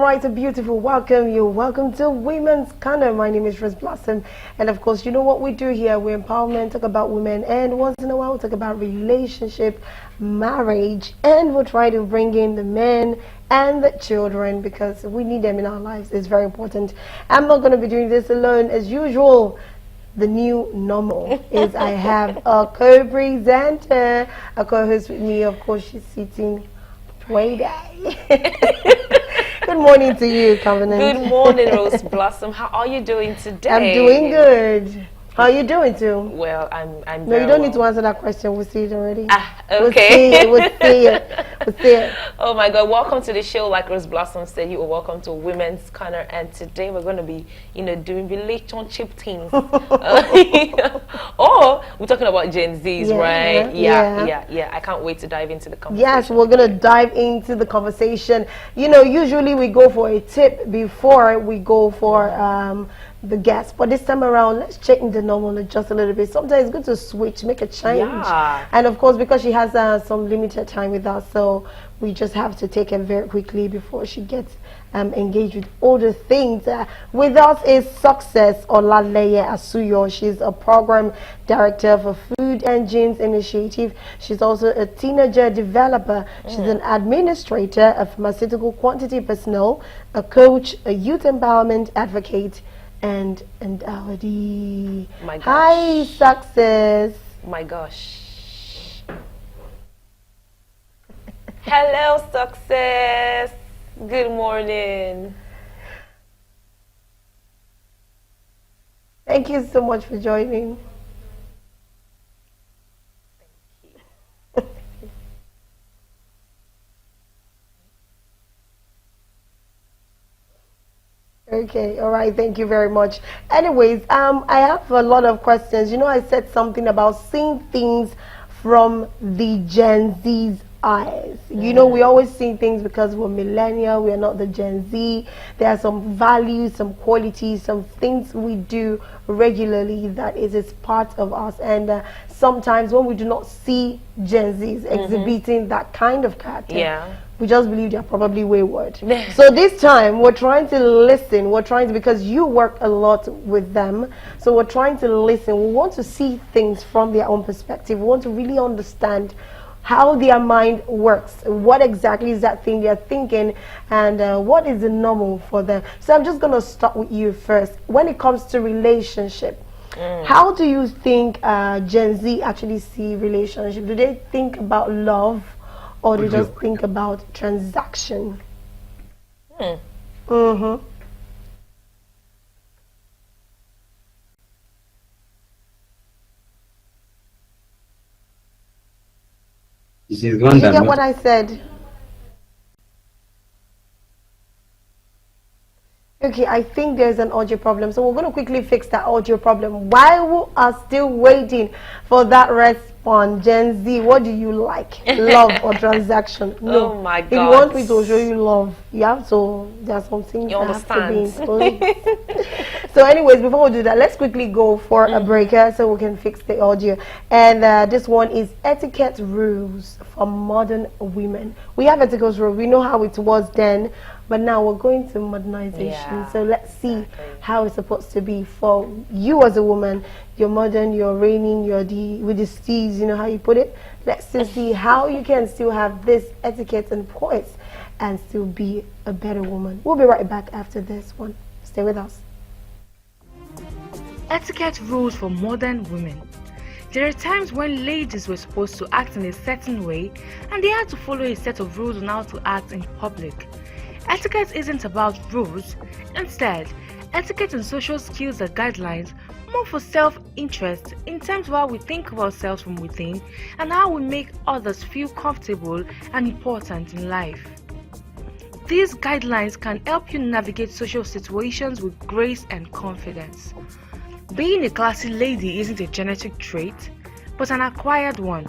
Right, a beautiful welcome. You're welcome to Women's Corner. My name is Rose Blossom, and of course, you know what we do here. We empowerment, talk about women, and once in a while, we talk about relationship, marriage, and we'll try to bring in the men and the children because we need them in our lives. It's very important. I'm not going to be doing this alone as usual. The new normal is I have a co-presenter, a co-host with me. Of course, she's sitting way down. Good morning to you, Covenant. Good morning, Rose Blossom. How are you doing today? I'm doing good. How are you doing too? Well, I'm No, you don't need to answer that question. We see it already. Okay. We'll see it. Oh my God! Welcome to the show. Like Rose Blossom said, you are welcome to Women's Corner, and today we're going to be, doing relationship things. Or we're talking about Gen Zs, right? Yeah. I can't wait to dive into the conversation. Yes, we're going to dive into the conversation. Usually we go for a tip before we go for the guest, but this time around, let's change the normal just a little bit. Sometimes it's good to switch, make a change. Yeah. And of course, because she has some limited time with us, so we just have to take her very quickly before she gets engaged with all the things. With us is Success Olaleye Asuyo. She's a program director for Food and Genz Initiative. She's also a teenager developer. She's an administrator, a pharmaceutical quantity personnel, a coach, a youth empowerment advocate, and Audi. My gosh. Hi, Success. My gosh. Hello, Success. Good morning. Thank you so much for joining. Okay, all right, thank you very much. Anyways, I have a lot of questions. I said something about seeing things from the Gen Z's eyes. We always see things because we're millennial, we are not the Gen Z. There are some values, some qualities, some things we do regularly that is part of us. And sometimes when we do not see Gen Zs exhibiting that kind of character, we just believe they're probably wayward. So this time we're trying to listen. Because you work a lot with them. So we're trying to listen. We want to see things from their own perspective. We want to really understand how their mind works. What exactly is that thing they're thinking, and what is the normal for them. So I'm just going to start with you first. When it comes to relationship, how do you think Gen Z actually see relationship? Do they think about love, or do they just think about transaction? Did you get what I said? Okay, I think there's an audio problem, so we're going to quickly fix that audio problem. While we are still waiting for that response, Gen Z, what do you like? Love or transaction? No. Oh my God. If you want me to show you love, there are some things that have to be in place. So anyways, before we do that, let's quickly go for a breaker so we can fix the audio. And this one is etiquette rules for modern women. We have etiquette rules. We know how it was then, but now we're going to modernization. Yeah, so let's see how it's supposed to be for you as a woman. You're modern, you're reigning, with the steez, you know how you put it. Let's just see how you can still have this etiquette and poise and still be a better woman. We'll be right back after this one. Stay with us. Etiquette rules for modern women. There are times when ladies were supposed to act in a certain way and they had to follow a set of rules on how to act in public. Etiquette isn't about rules. Instead, etiquette and social skills are guidelines more for self-interest in terms of how we think of ourselves from within and how we make others feel comfortable and important in life. These guidelines can help you navigate social situations with grace and confidence. Being a classy lady isn't a genetic trait, but an acquired one.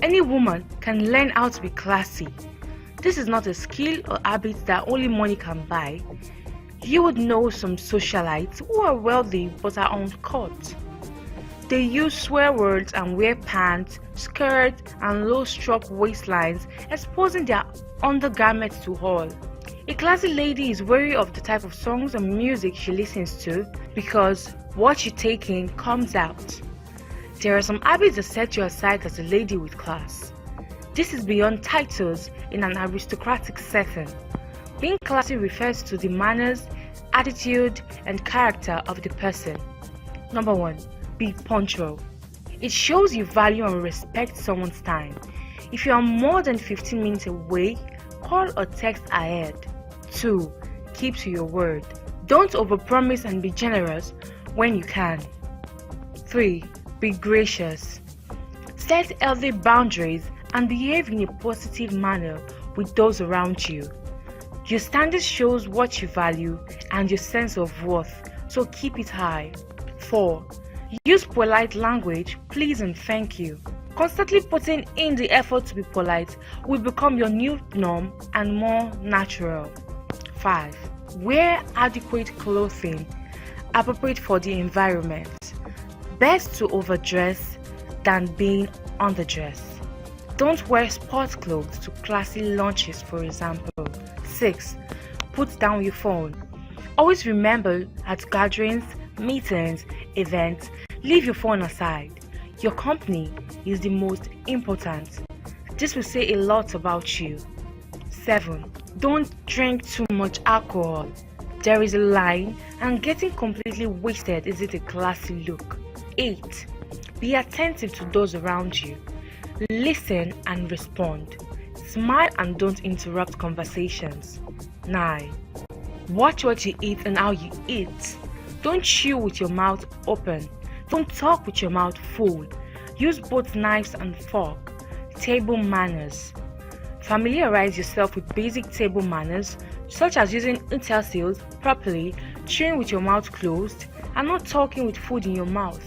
Any woman can learn how to be classy. This is not a skill or habit that only money can buy. You would know some socialites who are wealthy but are uncouth. They use swear words and wear pants, skirts, and low-struck waistlines, exposing their undergarments to all. A classy lady is wary of the type of songs and music she listens to because what you take in comes out. There are some habits that set you aside as a lady with class. This is beyond titles in an aristocratic setting. Being classy refers to the manners, attitude, and character of the person. Number 1. Be punctual. It shows you value and respect someone's time. If you are more than 15 minutes away, call or text ahead. 2. Keep to your word. Don't overpromise and be generous when you can. 3. Be gracious. Set healthy boundaries and behave in a positive manner with those around you. Your standard shows what you value and your sense of worth, so keep it high. 4. Use polite language, please and thank you. Constantly putting in the effort to be polite will become your new norm and more natural. 5. Wear adequate clothing appropriate for the environment. Best to overdress than being underdressed. Don't wear sports clothes to classy lunches, for example. 6. Put down your phone. Always remember at gatherings, meetings, events, leave your phone aside. Your company is the most important. This will say a lot about you. 7. Don't drink too much alcohol. There is a line, and getting completely wasted isn't a classy look. 8. Be attentive to those around you. Listen and respond. Smile and don't interrupt conversations. 9. Watch what you eat and how you eat. Don't chew with your mouth open. Don't talk with your mouth full. Use both knives and fork. Table manners. Familiarize yourself with basic table manners, such as using utensils properly, chewing with your mouth closed, and not talking with food in your mouth.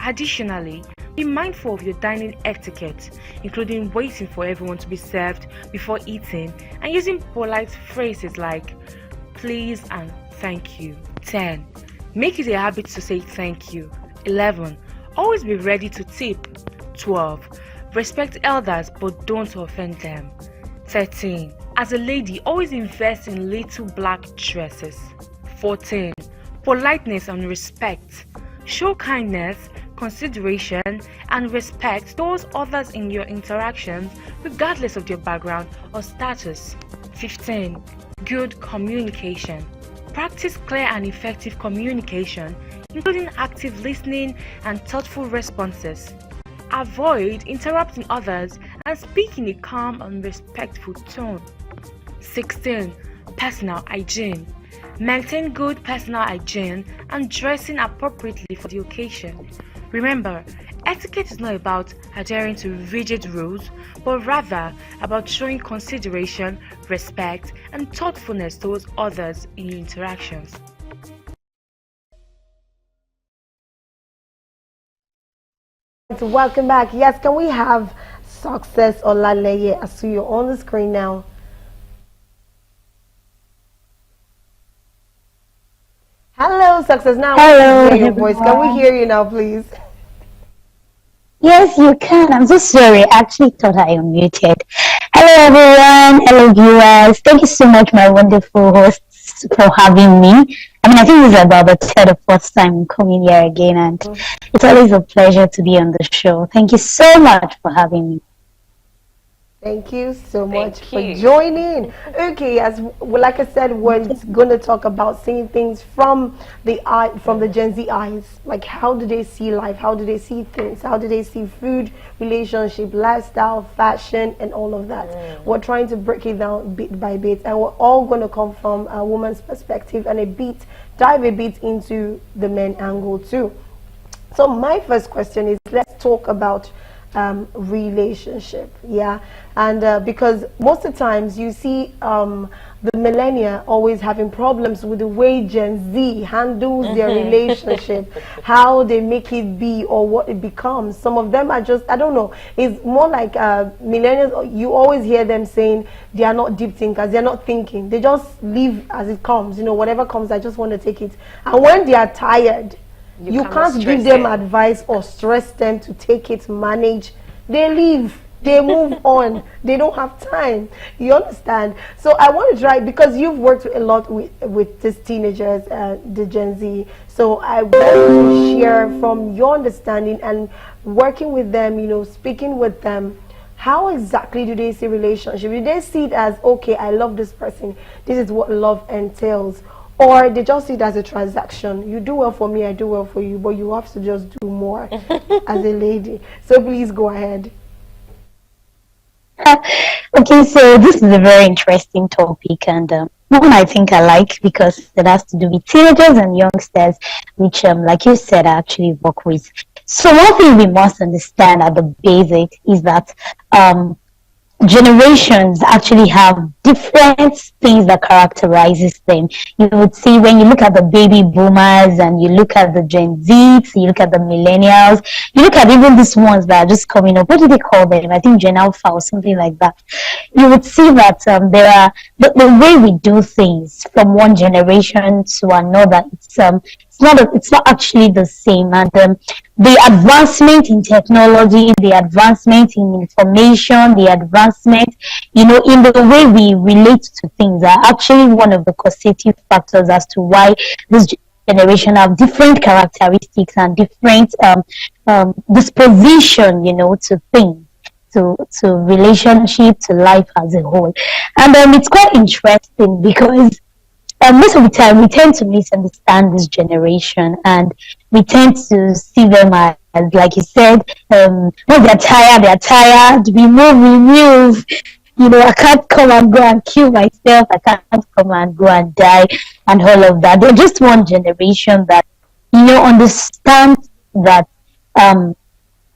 Additionally, be mindful of your dining etiquette, including waiting for everyone to be served before eating and using polite phrases like please and thank you. 10. Make it a habit to say thank you. 11. Always be ready to tip. 12. Respect elders but don't offend them. 13. As a lady, always invest in little black dresses. 14. Politeness and respect. Show kindness, consideration, and respect towards others in your interactions, regardless of their background or status. 15. Good communication. Practice clear and effective communication, including active listening and thoughtful responses. Avoid interrupting others and speak in a calm and respectful tone. 16. Personal hygiene. Maintain good personal hygiene and dressing appropriately for the occasion. Remember, etiquette is not about adhering to rigid rules, but rather about showing consideration, respect, and thoughtfulness towards others in your interactions. Welcome back. Yes, can we have Success Olaleye Asuyo on the screen now? Hello, Success. Now Hello, we can hear your voice. Can we everyone. hear you now, please? Yes, you can. I'm so sorry. I actually thought I unmuted. Hello, everyone. Hello, viewers. Thank you so much, my wonderful hosts, for having me. I mean, I think this is about the third or fourth time coming here again, and it's always a pleasure to be on the show. Thank you so much for having me. Thank you so much Thank for you. joining. Okay, as like I said, we're going to talk about seeing things from the eye, from the Gen Z eyes. Like, how do they see life? How do they see things? How do they see food, relationship, lifestyle, fashion, and all of that? We're trying to break it down bit by bit, and we're all going to come from a woman's perspective and dive a bit into the men angle too. So my first question is, let's talk about relationship, yeah, and because most of the times you see the millennia always having problems with the way Gen Z handles their relationship, how they make it be or what it becomes. Some of them are just, I don't know, it's more like millennials, you always hear them saying they are not deep thinkers, they're not thinking, they just live as it comes, you know, whatever comes, I just want to take it. And when they are tired, you can't give them advice or stress them to take it, manage. They leave. They move on. They don't have time. You understand? So I want to try, because you've worked a lot with these teenagers, the Gen Z. So I want to share from your understanding and working with them, speaking with them. How exactly do they see relationship? Do they see it as, okay, I love this person, this is what love entails? Or they just see it as a transaction. You do well for me, I do well for you, but you have to just do more as a lady. So please go ahead. Okay, so this is a very interesting topic, and one I think I like because it has to do with teenagers and youngsters, which, like you said, I actually work with. So one thing we must understand at the basic is that generations actually have different things that characterizes them. You would see when you look at the baby boomers and you look at the Gen Z, you look at the millennials, you look at even these ones that are just coming up. What do they call them? I think Gen Alpha or something like that. You would see that there are the way we do things from one generation to another. It's not actually the same, and the advancement in technology, the advancement in information, the advancement, in the way we relate to things are actually one of the causative factors as to why this generation have different characteristics and different disposition, to things. To relationship, to life as a whole. And it's quite interesting because most of the time we tend to misunderstand this generation, and we tend to see them as like you said, when they're tired, we move. I can't come and go and kill myself, I can't come and go and die, and all of that. They're just one generation that, understands that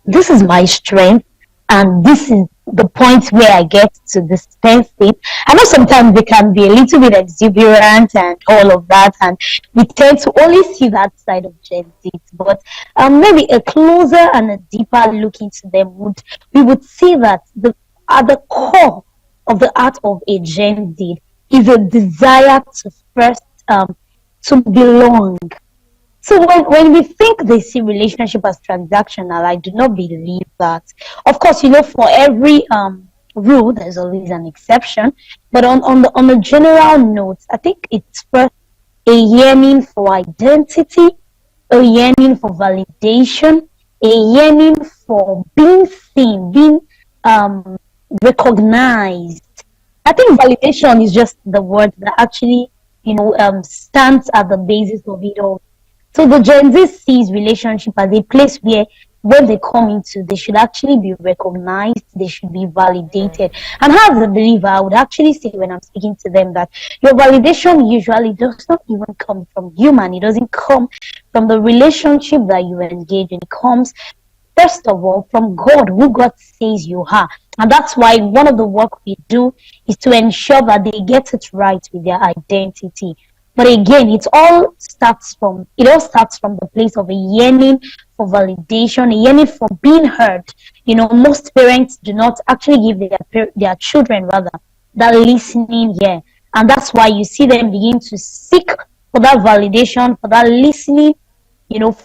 this is my strength, and this is the point where I get to dispense it. I know sometimes they can be a little bit exuberant and all of that, and we tend to only see that side of Gen Z. But maybe a closer and a deeper look into them we would see that at the core of the art of a Gen Z is a desire to first to belong. So when we think they see relationship as transactional, I do not believe that. Of course, for every rule, there's always an exception. But on the general note, I think it's first a yearning for identity, a yearning for validation, a yearning for being seen, being recognized. I think validation is just the word that actually, stands at the basis of it all. So the Gen Z sees relationship as a place where when they come into, they should actually be recognized, they should be validated. And as a believer, I would actually say when I'm speaking to them that your validation usually does not even come from human. It doesn't come from the relationship that you engage in. It comes, first of all, from God, who God says you are. And that's why one of the work we do is to ensure that they get it right with their identity. But again, it all starts from the place of a yearning for validation, a yearning for being heard. Most parents do not actually give their children rather that listening ear, and that's why you see them begin to seek for that validation, for that listening,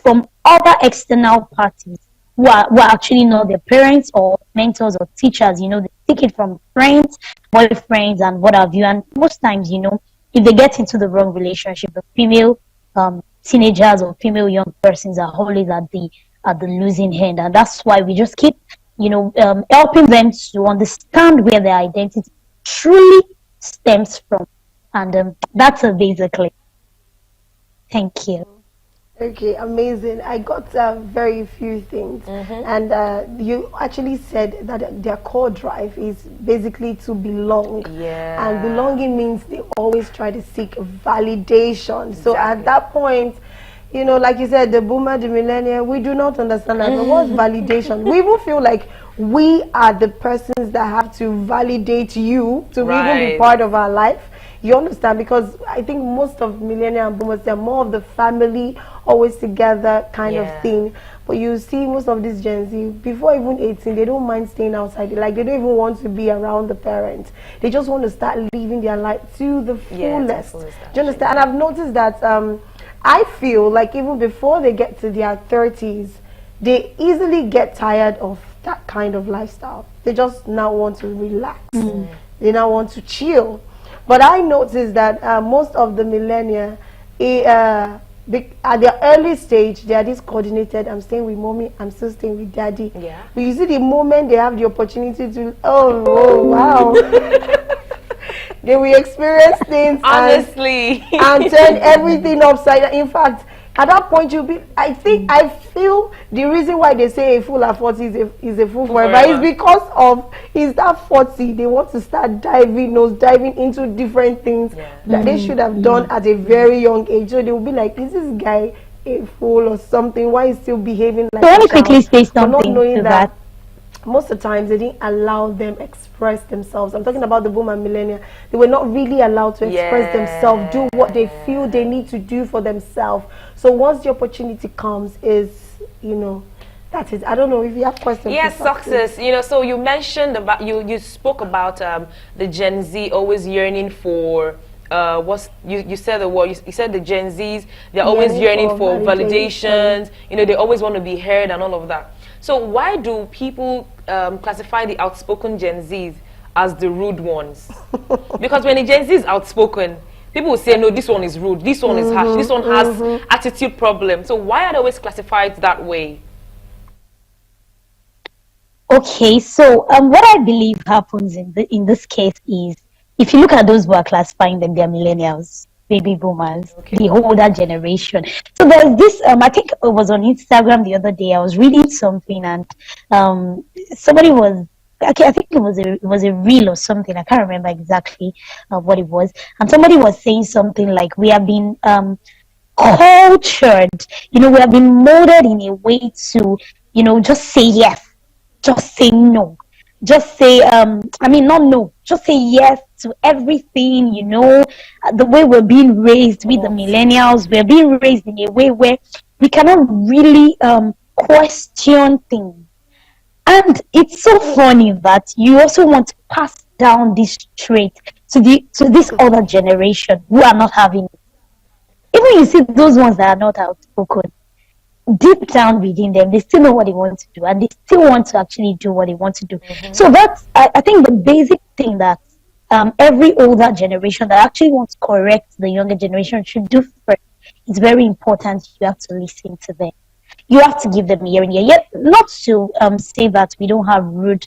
from other external parties who are actually not their parents or mentors or teachers. They seek it from friends, boyfriends, and what have you. And most times, if they get into the wrong relationship, the female teenagers or female young persons are always at the losing end, and that's why we just keep, helping them to understand where their identity truly stems from, and that's basically. Thank you. Okay, amazing. I got very few things, and you actually said that their core drive is basically to belong. Yeah. And belonging means they always try to seek validation. So at that point, like you said, the boomer, the millennial, we do not understand that. What's validation? We will feel like we are the persons that have to validate you to even be part of our life. You understand? Because I think most of millennial and boomers, they're more of the family, always together kind of thing. But you see most of these Gen Z, before even 18, they don't mind staying outside. Like, they don't even want to be around the parents. They just want to start living their life to the fullest. Do you understand? And I've noticed that I feel like even before they get to their 30s, they easily get tired of that kind of lifestyle. They just now want to relax. They now want to chill. But I noticed that most of the millennia, at their early stage, they are discoordinated. I'm staying with mommy, I'm still staying with daddy. Yeah. But you see, the moment they have the opportunity to, oh wow, they will experience things Honestly. and turn everything upside down. In fact, at that point, I feel the reason why they say a fool at 40 is a fool forever is because of, is that 40, they want to start diving into different things that they should have done at a very young age. So they will be like, is this guy a fool or something? Why is he still behaving like So let me a child? quickly say But not something knowing to that that. most of the times they didn't allow them express themselves. I'm talking about the boom and millennia. They were not really allowed to express themselves, do what they feel they need to do for themselves. So once the opportunity comes, that is, I don't know if you have questions. Yes, success. So you mentioned about, you spoke about the Gen Z always yearning for you said the word, you said the Gen Zs, they're always yearning for validations. They always want to be heard and all of that. So why do people classify the outspoken Gen Zs as the rude ones? Because when a Gen Z is outspoken, people will say, no, this one is rude, this one is harsh, this one has attitude problem. So why are they always classified that way? Okay, so what I believe happens in this case is, if you look at those who are classifying them, they're millennials, baby boomers, the older generation. So there's this, I think it was on Instagram the other day, I was reading something, and somebody was, okay, I think it was a reel or something, I can't remember exactly what it was, and somebody was saying something like, we have been cultured, we have been molded in a way to, just say yes, just say no, just say not no, just say yes to everything. The way we're being raised with the millennials, we're being raised in a way where we cannot really question things. And it's so funny that you also want to pass down this trait to this other generation who are not having it. Even you see those ones that are not outspoken, deep down within them, they still know what they want to do, and they still want to actually do what they want to do. So that's, I think, the basic thing that every older generation that actually wants to correct the younger generation should do first. It's very important. You have to listen to them. You have to give them a hearing. Yet, not to say that we don't have rude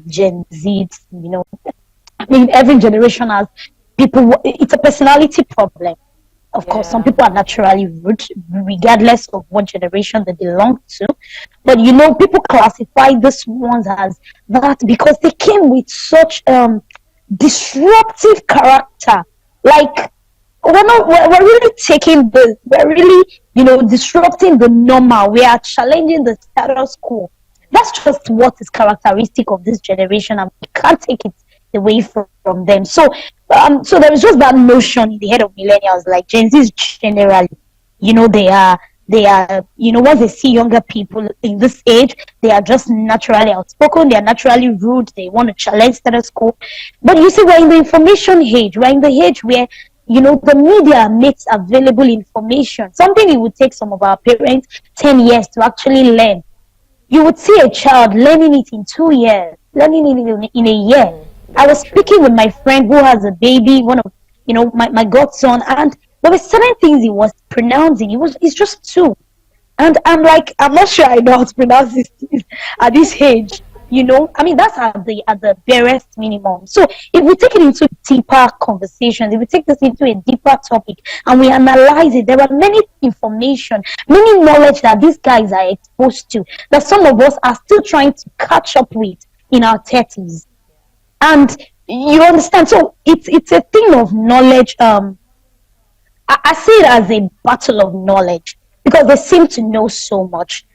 Gen Zs. Every generation has people. It's a personality problem. Of course, some people are naturally rude, regardless of what generation they belong to. But people classify these ones as that because they came with such disruptive character. Like, we're really disrupting the normal. We are challenging the status quo. That's just what is characteristic of this generation, and we can't take it away from them. So there is just that notion in the head of millennials, like Gen Zs generally, they are once they see younger people in this age, they are just naturally outspoken, they are naturally rude, they want to challenge status quo. But you see, we're in the information age, we're in the age where the media makes available information, something it would take some of our parents 10 years to actually learn. You would see a child learning it in 2 years, learning it in a year. I was speaking with my friend who has a baby, one of my godson, and there were certain things he was pronouncing. He's just 2, and I'm like, I'm not sure I know how to pronounce these things at this age. That's at the barest minimum. So if we take it into deeper conversations, if we take this into a deeper topic and we analyze it, there are many information, many knowledge that these guys are exposed to that some of us are still trying to catch up with in our 30s. And you understand, so it's a thing of knowledge. I see it as a battle of knowledge because they seem to know so much.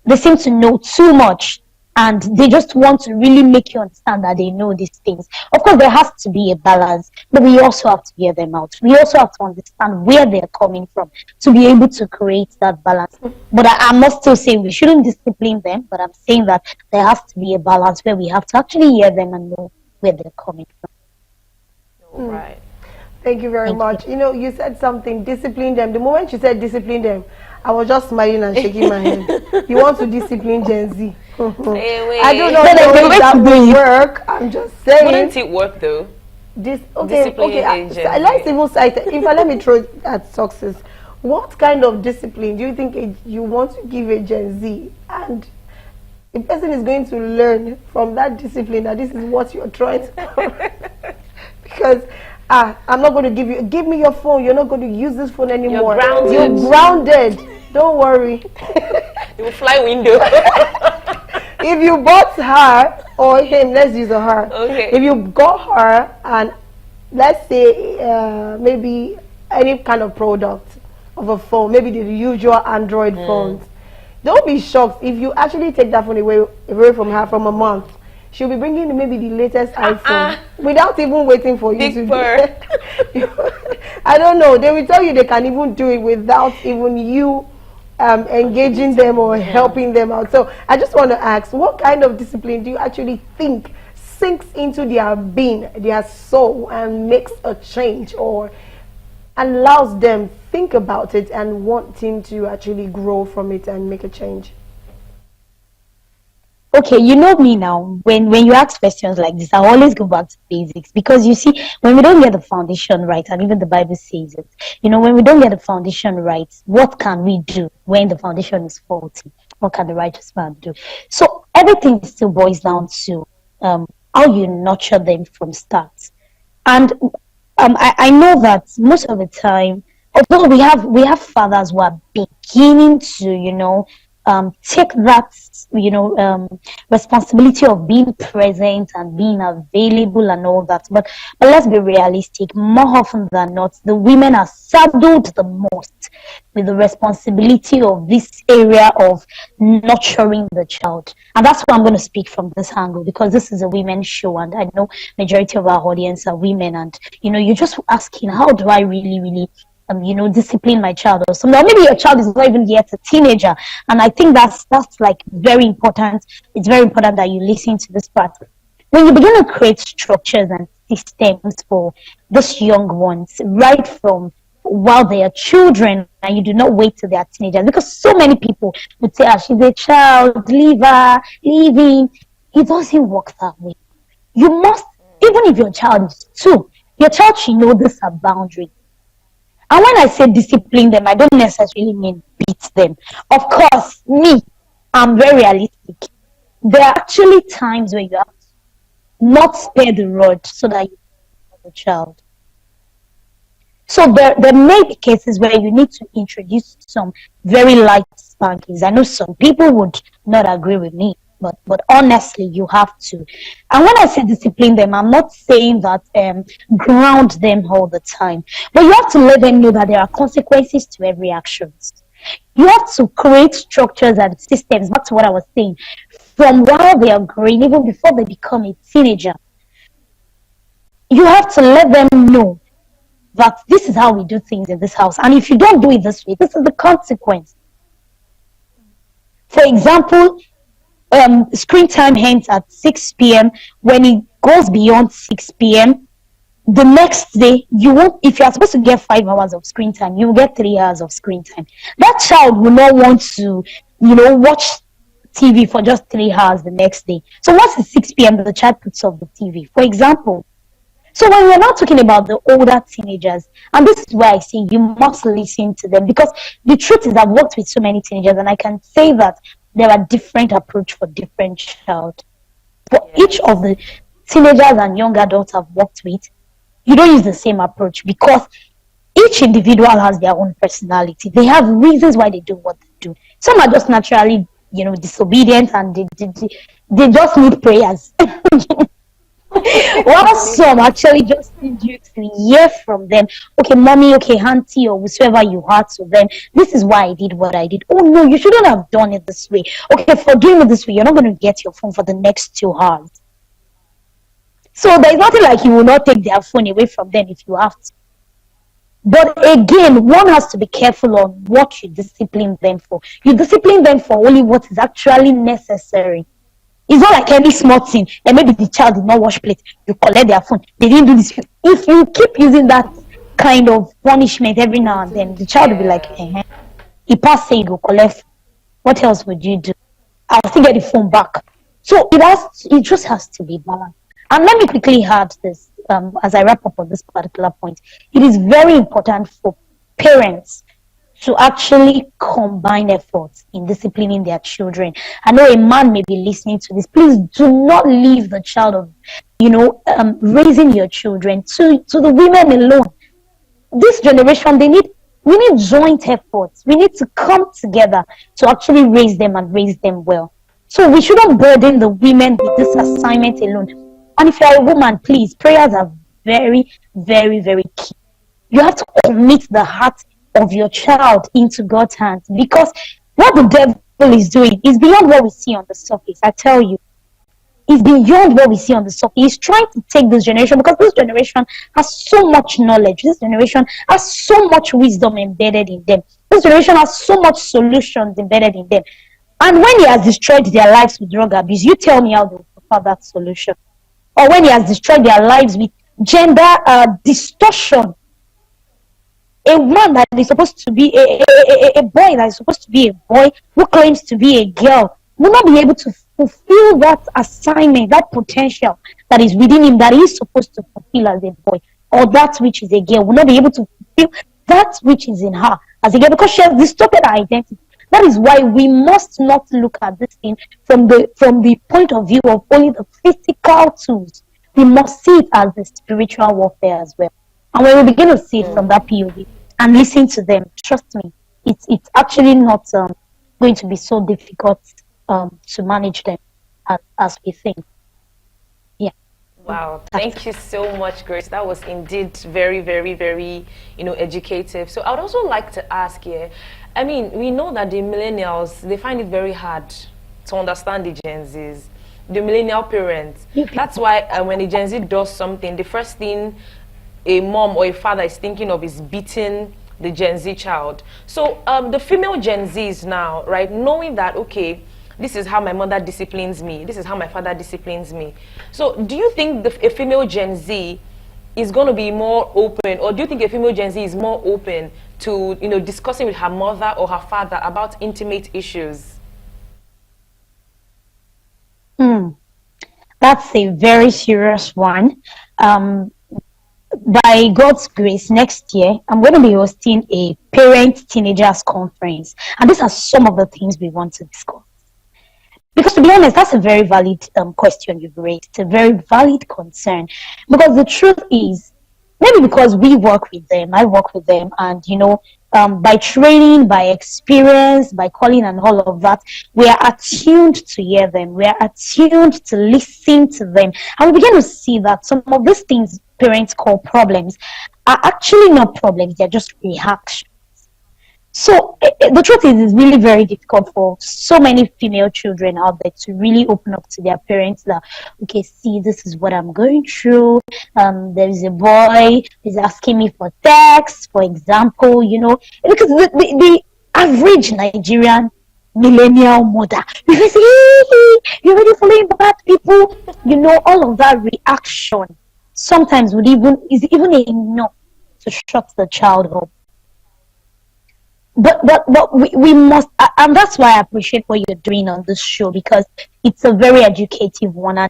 They seem to know too much, and they just want to really make you understand that they know these things. Of course, there has to be a balance, but we also have to hear them out. We also have to understand where they're coming from to be able to create that balance. But I'm not still saying we shouldn't discipline them, but I'm saying that there has to be a balance where we have to actually hear them and know where they're coming from. Right. Thank you very Thank you. much. You know, you said something, discipline them. The moment you said discipline them, I was just smiling and shaking my head. You want to discipline Gen Z. I do not But know the if way that to do will it. work. I'm just saying. Wouldn't it work though? Okay. Let's even cite it. In fact, let me throw it at success. What kind of discipline do you think you want to give a Gen Z? And the person is going to learn from that discipline that this is what you're trying to because I'm not going to give me your phone. You're not going to use this phone anymore. You're grounded. Don't worry. You will fly window. If you bought her or him, let's use a her. Okay. If you got her and let's say maybe any kind of product of a phone, maybe the usual Android phones, don't be shocked if you actually take that phone away from her from a month. She'll be bringing maybe the latest iPhone without even waiting for you Big to fur. I don't know. They will tell you they can even do it without even you engaging them or helping them out. So I just want to ask, what kind of discipline do you actually think sinks into their being, their soul, and makes a change or allows them think about it and wanting to actually grow from it and make a change? Okay, you know me now. When you ask questions like this, I always go back to basics because you see, when we don't get the foundation right, and even the Bible says it, you know, when we don't get the foundation right, what can we do when the foundation is faulty? What can the righteous man do? So everything still boils down to how you nurture them from start. And I know that most of the time, although we have fathers who are beginning to, take that, responsibility of being present and being available and all that. But let's be realistic. More often than not, the women are saddled the most with the responsibility of this area of nurturing the child. And that's why I'm going to speak from this angle, because this is a women's show and I know majority of our audience are women, and you're just asking, how do I really discipline my child or something? Or maybe your child is not even yet a teenager, and I think that's like very important. It's very important that you listen to this part. When you begin to create structures and systems for these young ones, right from while they are children, and you do not wait till they are teenagers, because so many people would say, she's a child, leave her, leave him. It doesn't work that way. You must, even if your child is 2, your child should know this are boundaries. And when I say discipline them, I don't necessarily mean beat them. Of course, I'm very realistic. There are actually times where you have to not spare the rod so that you can help the child. So there may be cases where you need to introduce some very light spankings. I know some people would not agree with me, but honestly, you have to. And when I say discipline them, I'm not saying that ground them all the time, but you have to let them know that there are consequences to every action. You have to create structures and systems. Back to what I was saying, from while they are growing, even before they become a teenager. You have to let them know that this is how we do things in this house, and if you don't do it this way, this is the consequence. For example, screen time ends at 6 p.m. When it goes beyond 6 p.m., the next day, you won't, if you are supposed to get 5 hours of screen time, you will get 3 hours of screen time. That child will not want to, watch TV for just 3 hours the next day. So once it's 6 p.m., the child puts off the TV, for example. So when we're not talking about the older teenagers, and this is why I say you must listen to them, because the truth is I've worked with so many teenagers, and I can say that there are different approach for different child. For each of the teenagers and young adults I've worked with, you don't use the same approach, because each individual has their own personality. They have reasons why they do what they do. Some are just naturally, disobedient, and they just need prayers. While some actually just need you to hear from them. Okay, mommy, okay, auntie, or whoever you are to them. This is why I did what I did. Oh no, you shouldn't have done it this way. Okay, for doing it this way, you're not going to get your phone for the next 2 hours. So there's nothing like you will not take their phone away from them if you have to. But again, one has to be careful on what you discipline them for. You discipline them for only what is actually necessary. It's not like any small thing. And maybe the child did not wash plate. You collect their phone. They didn't do this. If you keep using that kind of punishment every now and then, the child will be like, eh, he passed, say you go collect. What else would you do? I'll still get the phone back. So it just has to be balanced. And let me quickly add this as I wrap up on this particular point. It is very important for parents to actually combine efforts in disciplining their children. I know a man may be listening to this. Please do not leave the child of, raising your children to the women alone. This generation, we need joint efforts. We need to come together to actually raise them and raise them well. So we shouldn't burden the women with this assignment alone. And if you're a woman, please, prayers are very, very, very key. You have to commit the heart of your child into God's hands, because what the devil is doing is beyond what we see on the surface. I tell you, it's beyond what we see on the surface. He's trying to take this generation, because this generation has so much knowledge. This generation has so much wisdom embedded in them. This generation has so much solutions embedded in them. And when he has destroyed their lives with drug abuse, you tell me how they will prefer that solution. Or when he has destroyed their lives with gender distortion. A man that is supposed to be a boy that is supposed to be a boy who claims to be a girl will not be able to fulfill that assignment, that potential that is within him that he is supposed to fulfill as a boy, or that which is a girl will not be able to fulfill that which is in her as a girl, because she has distorted her identity. That is why we must not look at this thing from the point of view of only the physical tools. We must see it as the spiritual warfare as well. And when we begin to see it from that POV and listen to them, trust me, it's actually not going to be so difficult to manage them as we think. Yeah. Wow, thank you so much, Grace. That was indeed very, very, very, educative. So I would also like to ask here, I mean, we know that the millennials, they find it very hard to understand the Gen Zs, the millennial parents. That's why when the Gen Z does something, the first thing a mom or a father is thinking of is beating the Gen Z child. So the female Gen Zs now, right, knowing that, okay, this is how my mother disciplines me, this is how my father disciplines me. So do you think a female Gen Z is going to be more open, or do you think a female Gen Z is more open to, discussing with her mother or her father about intimate issues? That's a very serious one. By God's grace, next year, I'm going to be hosting a parent teenagers conference. And these are some of the things we want to discuss. Because to be honest, that's a very valid question you've raised. It's a very valid concern. Because the truth is, maybe because we work with them, I work with them, and by training, by experience, by calling and all of that, we are attuned to hear them. We are attuned to listen to them. And we begin to see that some of these things parents call problems are actually not problems, they're just reactions. So the truth is, it's really very difficult for so many female children out there to really open up to their parents that, okay, see, this is what I'm going through. There is a boy who's asking me for text, for example, because the average Nigerian millennial mother, because you're already following bad people, all of that reaction sometimes is even enough to shut the child up. But we must, and that's why I appreciate what you're doing on this show, because it's a very educative one. And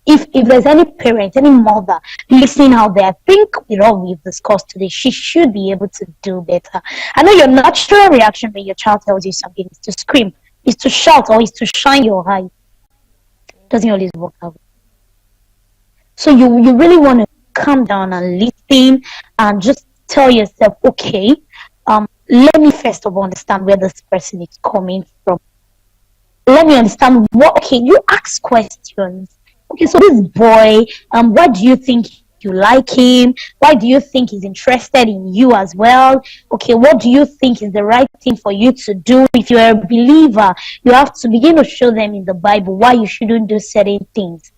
if there's any parent, any mother listening out there, I think with all we've discussed today, she should be able to do better. I know your natural reaction when your child tells you something is to scream, is to shout, or is to shine your eye. It doesn't always work out. So you really want to calm down and listen and just tell yourself, okay, let me first of all understand where this person is coming from. Let me understand you ask questions. Okay, so this boy, why do you think you like him? Why do you think he's interested in you as well? Okay, what do you think is the right thing for you to do? If you're a believer, you have to begin to show them in the Bible why you shouldn't do certain things.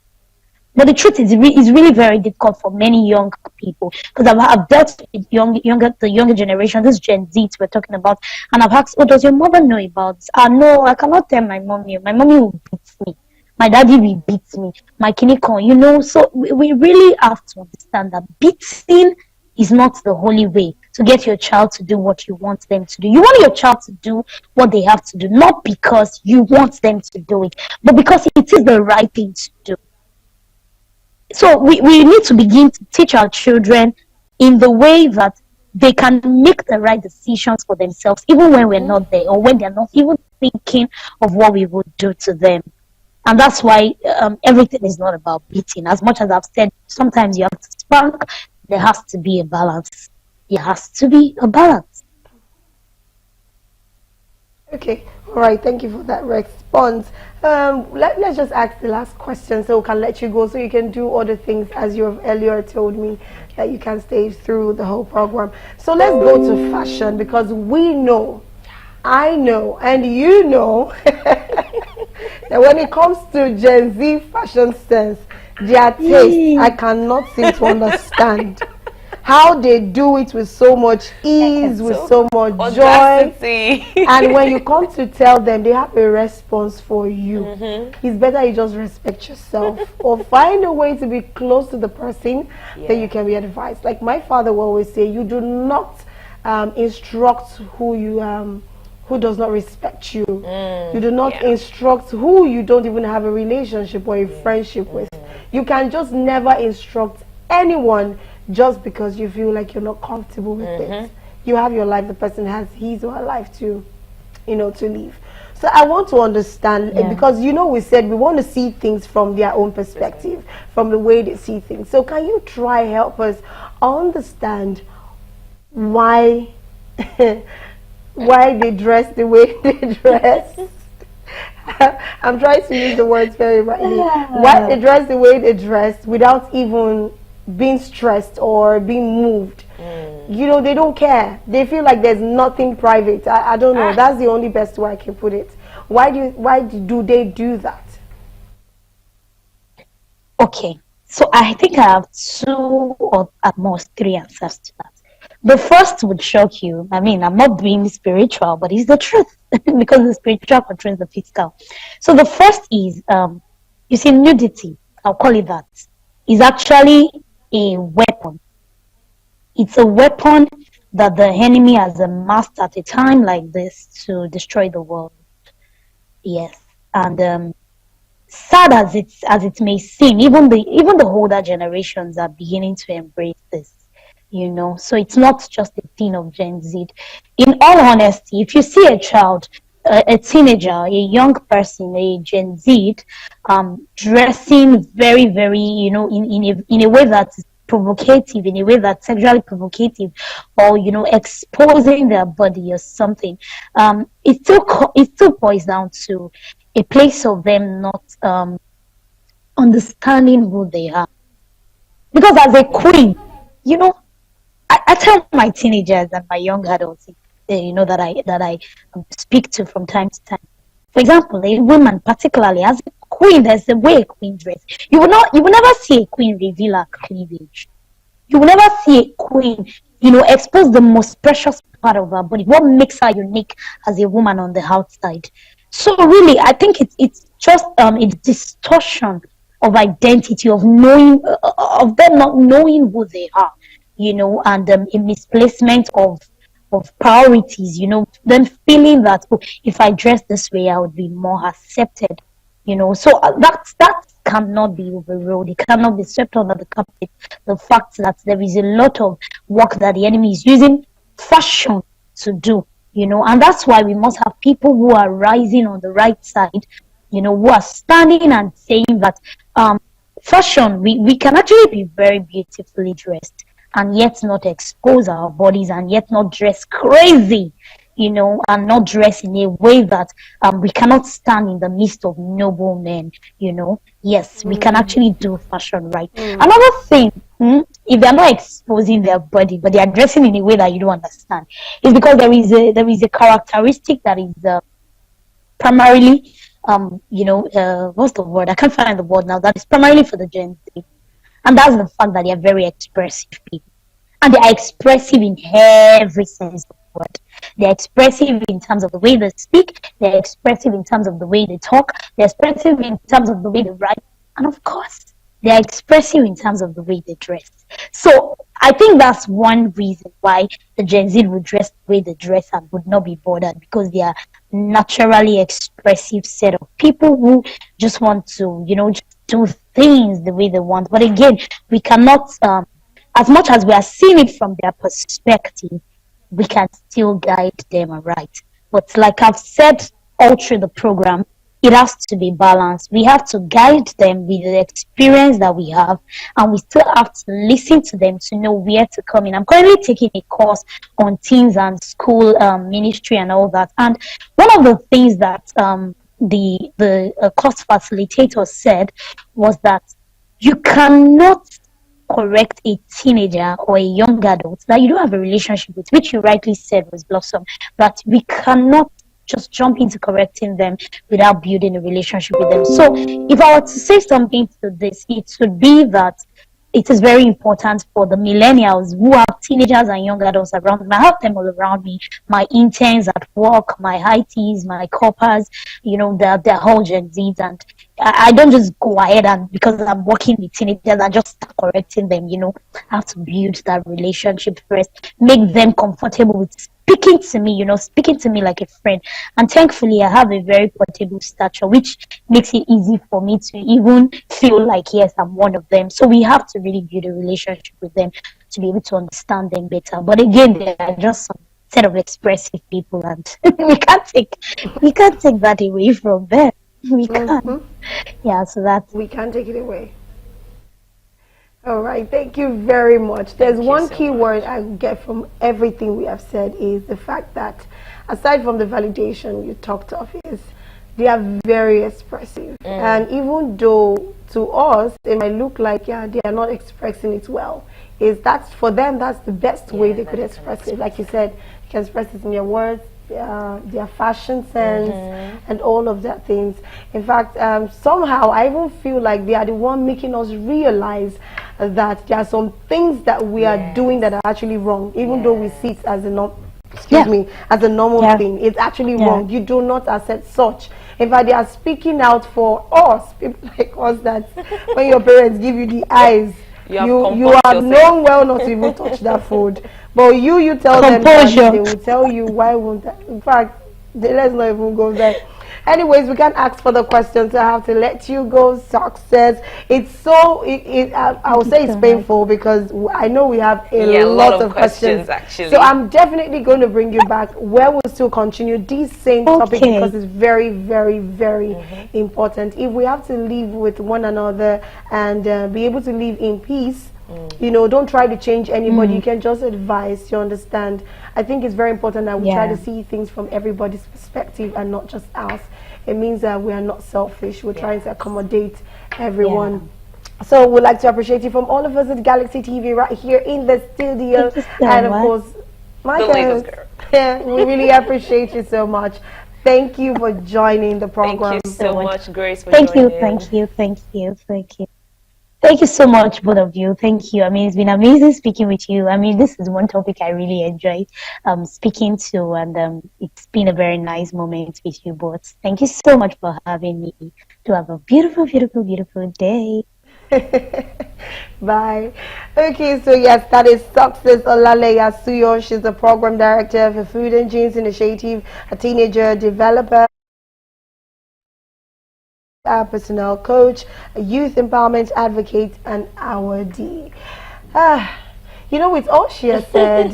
But the truth is, it's really very difficult for many young people, because I've dealt with the younger generation, this Gen Z we're talking about, and I've asked, does your mother know about this? No, I cannot tell my mommy. My mommy will beat me. My daddy will beat me. My kinikon, so we really have to understand that beating is not the holy way to get your child to do what you want them to do. You want your child to do what they have to do, not because you want them to do it, but because it is the right thing to do. So we need to begin to teach our children in the way that they can make the right decisions for themselves, even when we're not there, or when they're not even thinking of what we would do to them. And that's why everything is not about beating. As much as I've said, sometimes you have to spank, there has to be a balance. There has to be a balance. Okay, all right, thank you for that response. Let's just ask the last question so we can let you go so you can do other things as you have earlier told me that you can stay through the whole program. So let's go to fashion because we know, I know, and you know that when it comes to Gen Z fashion sense, their taste, I cannot seem to understand how they do it with so much ease, with so much audacity. joy. And when you come to tell them, they have a response for you. It's better you just respect yourself or find a way to be close to the person that you can be advised. Like my father will always say, you do not instruct who does not respect you. You do not instruct who you don't even have a relationship or a friendship with. You can just never instruct anyone just because you feel like you're not comfortable with it. You have your life, the person has his or her life to, to live. So I want to understand, because we said we want to see things from their own perspective, from the way they see things. So can you try help us understand why why they dress the way they dress? I'm trying to use the words very rightly. Why they dress the way they dress without even being stressed or being moved. They don't care. They feel like there's nothing private. I don't know. That's the only best way I can put it. Why do they do that? Okay, so I think I have 2 or at most 3 answers to that. The first would shock you. I mean, I'm not being spiritual, but it's the truth because the spiritual controls the physical. So the first is, you see, nudity, I'll call it that, is actually a weapon. It's a weapon that the enemy has amassed at a time like this to destroy the world. Yes, and sad as it may seem, even the older generations are beginning to embrace this. So it's not just a thing of Gen Z. In all honesty, if you see a child, a teenager, a young person, a Gen Z, dressing very, very, in a way that's provocative, in a way that's sexually provocative, or exposing their body or something, it still boils down to a place of them not understanding who they are. Because as a queen, I tell my teenagers and my young adults, that I speak to from time to time. For example, a woman, particularly as a queen, there's a way a queen dresses. You will never see a queen reveal her cleavage. You will never see a queen, expose the most precious part of her body. What makes her unique as a woman on the outside? So really, I think it's just a distortion of identity, of knowing, of them not knowing who they are. And a misplacement of priorities, them feeling that if I dress this way, I would be more accepted, so that cannot be overruled. It cannot be swept under the carpet. The fact that there is a lot of work that the enemy is using fashion to do, and that's why we must have people who are rising on the right side, who are standing and saying that fashion, we can actually be very beautifully dressed and yet not expose our bodies, and yet not dress crazy, and not dress in a way that we cannot stand in the midst of noble men, Yes, we can actually do fashion right. Another thing, if they're not exposing their body, but they are dressing in a way that you don't understand, is because there is a characteristic that is primarily, what's the word? I can't find the word now. That is primarily for the Gen Z. And that's the fact that they are very expressive people. And they are expressive in every sense of the word. They're expressive in terms of the way they speak. They're expressive in terms of the way they talk. They're expressive in terms of the way they write. And of course, They are expressive in terms of the way they dress. So I think that's one reason why the Gen Z would dress the way they dress and would not be bothered, because they are naturally expressive set of people who just want to, just do things the way they want. But again, we cannot, as much as we are seeing it from their perspective, we can still guide them right. But like I've said all through the program, it has to be balanced. We have to guide them with the experience that we have, and we still have to listen to them to know where to come in. I'm currently taking a course on teens and school ministry and all that. And one of the things that the course facilitator said was that you cannot correct a teenager or a young adult that you don't have a relationship with, which you rightly said was Blossom, that we cannot just jump into correcting them without building a relationship with them. So if I were to say something to this, it would be that it is very important for the millennials who have teenagers and young adults around them. I have them all around me, my interns at work, my ITs, my coppers, they're all Gen Zs, and I don't just go ahead and because I'm working with teenagers and just start correcting them, I have to build that relationship first, make them comfortable with speaking to me, speaking to me like a friend. And thankfully, I have a very portable stature, which makes it easy for me to even feel like, yes, I'm one of them. So we have to really build a relationship with them to be able to understand them better. But again, they are just some set of expressive people, and we can't take that away from them. We can't. Yeah, so we can't take it away. All right, thank you very much. There's one key word I get from everything we have said is the fact that aside from the validation you talked of, is they are very expressive. And even though to us it might look like they are not expressing it well, that's for them, that's the best way they could express it. Like you said, you can express it in your words, their fashion sense, and all of that things. In fact, somehow I even feel like they are the one making us realize that there are some things that we are doing that are actually wrong, even though we see it as a as a normal thing. It's actually wrong. You do not accept such. In fact, they are speaking out for us, people like us, that when your parents give you the eyes, you have known well not to even touch that food. But you tell them that, they will tell you why won't I? In fact, let's not even go there. Anyways, we can't ask for the questions. I have to let you go. Success. It's so. I would say it's painful because I know we have a lot of questions actually. So I'm definitely going to bring you back where we'll still continue this same topic because it's very, very, very important. If we have to live with one another and be able to live in peace, don't try to change anybody. You can just advise. You understand? I think it's very important that we try to see things from everybody's perspective and not just ours. It means that we are not selfish. We're trying to accommodate everyone. So we'd like to appreciate you from all of us at Galaxy TV right here in the studio. And of course, Michael, we really appreciate you so much. Thank you for joining the program. Thank you so much, Grace, for joining. Thank you. Thank you so much, both of you. Thank you. I mean, it's been amazing speaking with you. I mean, this is one topic I really enjoy speaking to, and it's been a very nice moment with you both. Thank you so much for having me. To have a beautiful, beautiful, beautiful day. Bye. Okay, so yes, that is Success Olale Yasuyo. She's the program director for Food and Jeans Initiative, a teenager developer, personnel coach, a youth empowerment advocate, and our D. With all she has said,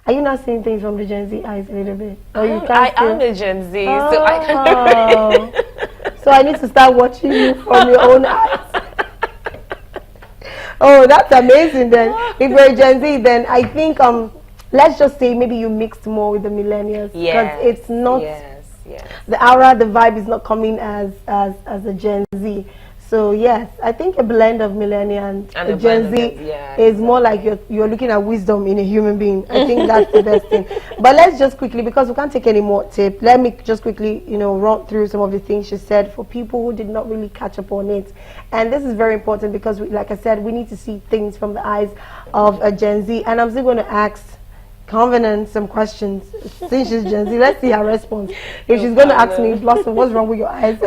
are you not seeing things from the Gen Z eyes a little bit? Or I am a Gen Z, so I can. So I need to start watching you from your own eyes. Oh, that's amazing. Then, if you're a Gen Z, then I think let's just say maybe you mixed more with the millennials because it's not. The aura, the vibe is not coming as a Gen Z. So yes, I think a blend of millennial and a Gen Z is more like you're looking at wisdom in a human being. I think that's the best thing. But let's just quickly, because we can't take any more tip, let me just quickly, run through some of the things she said for people who did not really catch up on it. And this is very important because, like I said, we need to see things from the eyes of a Gen Z. And I'm still going to ask Covenant some questions since she's Gen Z. Let's see her response. If she's going to ask me, Blossom, what's wrong with your eyes?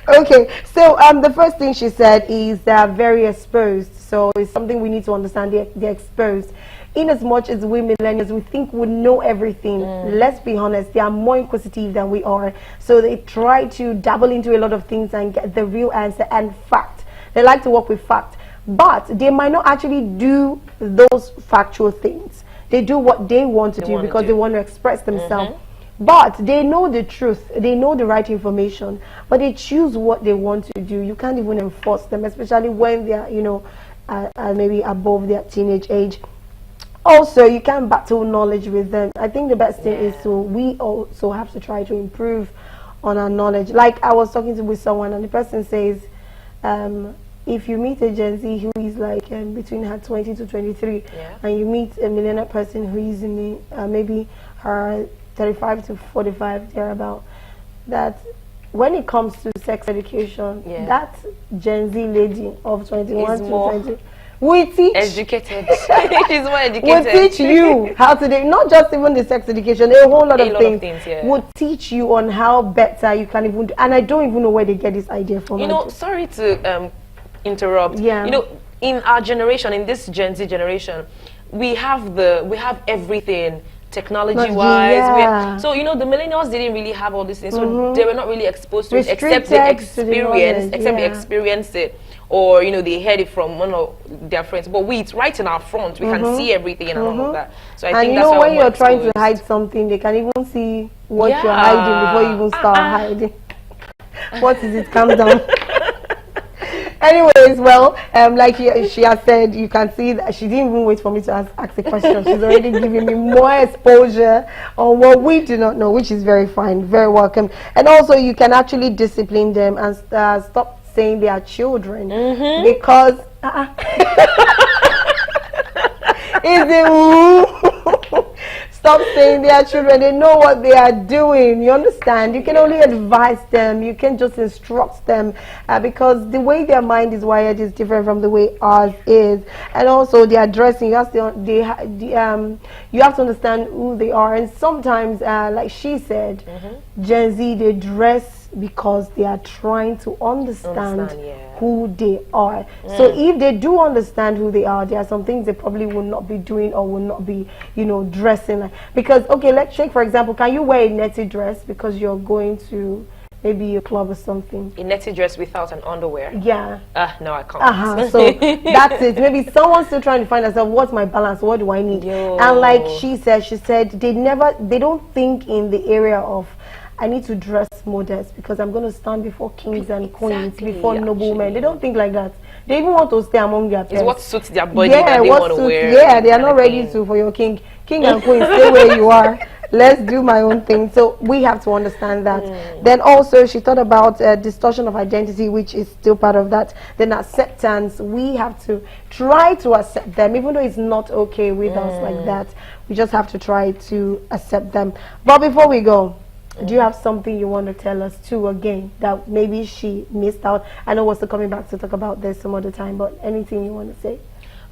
Okay, so the first thing she said is very exposed. So it's something we need to understand. They're exposed. In as much as we millennials, we think we know everything. Let's be honest, they are more inquisitive than we are. So they try to dabble into a lot of things and get the real answer and fact. They like to work with fact. But they might not actually do those factual things. They do what they want to do because they want to express themselves. But they know the truth. They know the right information. But they choose what they want to do. You can't even enforce them, especially when they are, you know, maybe above their teenage age. Also, you can't battle knowledge with them. I think the best thing is we also have to try to improve on our knowledge. Like I was talking with someone and the person says, if you meet a Gen Z who is like between her 20 to 23 and you meet a millennial person who is in the, maybe her 35 to 45 thereabout, that when it comes to sex education, that Gen Z lady of 21 to 20 we teach educated. She's more educated. We teach you how to do, not just even the sex education, a whole lot of things. We'll teach you on how better you can even do, and I don't even know where they get this idea from. You know, sorry to interrupt. You know, in our generation, in this Gen Z generation, we have everything. Technology-wise, so you know the millennials didn't really have all these things, so they were not really exposed to it, except they experienced it, or you know they heard it from one of their friends. But it's right in our front; we can see everything and all of that. So I think that's why when you're trying to hide something, they can even see what you're hiding before you even start hiding. What is it? Calm down. Anyways, well, like she has said, you can see that she didn't even wait for me to ask a question. She's already giving me more exposure on what we do not know, which is very fine, very welcome. And also, you can actually discipline them and stop saying they are children because is it stop saying they are children. They know what they are doing. You understand? You can only advise them. You can just instruct them because the way their mind is wired is different from the way ours is. And also, they are dressing. You have to understand who they are. And sometimes, like she said, Gen Z, they dress because they are trying to understand who they are. So if they do understand who they are, there are some things they probably will not be doing or will not be, you know, dressing like. Because, okay, let's take, for example, can you wear a netted dress because you're going to maybe a club or something? A netted dress without an underwear? Yeah. No, I can't. So that's it. Maybe someone's still trying to find herself, what's my balance? What do I need? And like she said they don't think in the area of, I need to dress modest because I'm going to stand before kings and queens, before noblemen. They don't think like that. They even want to stay among their peers. It's what suits their body that they want to wear. Yeah, they are not ready to for your king and queen. Stay where you are. Let's do my own thing. So we have to understand that. Then also she thought about distortion of identity, which is still part of that. Then acceptance. We have to try to accept them, even though it's not okay with us like that. We just have to try to accept them. But before we go, do you have something you want to tell us too again that maybe she missed out? I know we're still coming back to talk about this some other time, but anything you want to say?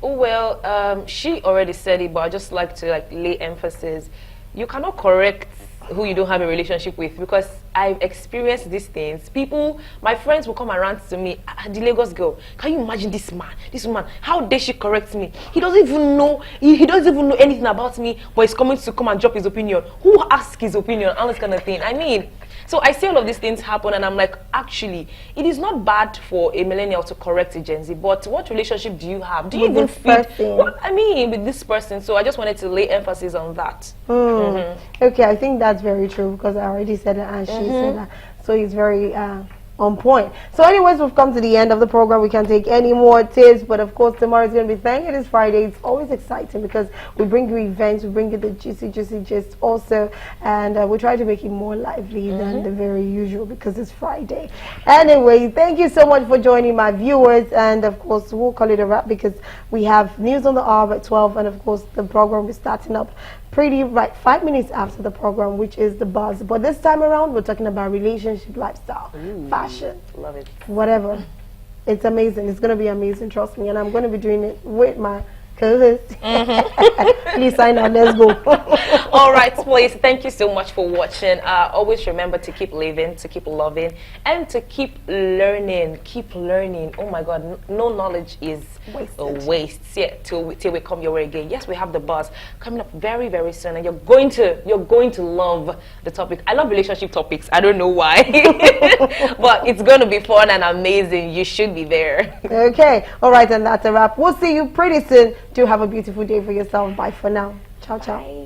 Oh, well, she already said it, but I just like to lay emphasis. You cannot correct who you don't have a relationship with, because I've experienced these things. People, my friends will come around to me, the Lagos girl, can you imagine this man, this woman, how dare she correct me? He doesn't even know, he doesn't even know anything about me, but he's coming to come and drop his opinion. Who asked his opinion? All this kind of thing. I mean, so I see all of these things happen, and I'm like, actually, it is not bad for a millennial to correct a Gen Z, but what relationship do you have? Do you even fit? Well, I mean, with this person. So I just wanted to lay emphasis on that. Okay, I think that's very true, because I already said it and she said that. So it's very on point. So anyways, we've come to the end of the program. We can't take any more tips, but of course tomorrow is going to be Thank It Is Friday. It's always exciting because we bring you events, we bring you the juicy gist also, and we try to make it more lively than the very usual because it's Friday. Anyway, thank you so much for joining my viewers, and of course we'll call it a wrap because we have news on the hour at 12, and of course the program is starting up pretty right 5 minutes after the program, which is The Buzz. But this time around, we're talking about relationship, lifestyle, fashion, love it, whatever. It's amazing. It's going to be amazing, trust me. And I'm going to be doing it with my co-host. Please sign out. Let's go. All right, please. Thank you so much for watching. Always remember to keep living, to keep loving, and to keep learning. Keep learning. Oh my God, no knowledge is a waste. Yeah, till we come your way again. Yes, we have the buzz coming up very, very soon, and you're going to love the topic. I love relationship topics. I don't know why, but it's going to be fun and amazing. You should be there. Okay. All right, and that's a wrap. We'll see you pretty soon. Do have a beautiful day for yourself. Bye for now. Ciao, ciao. Bye.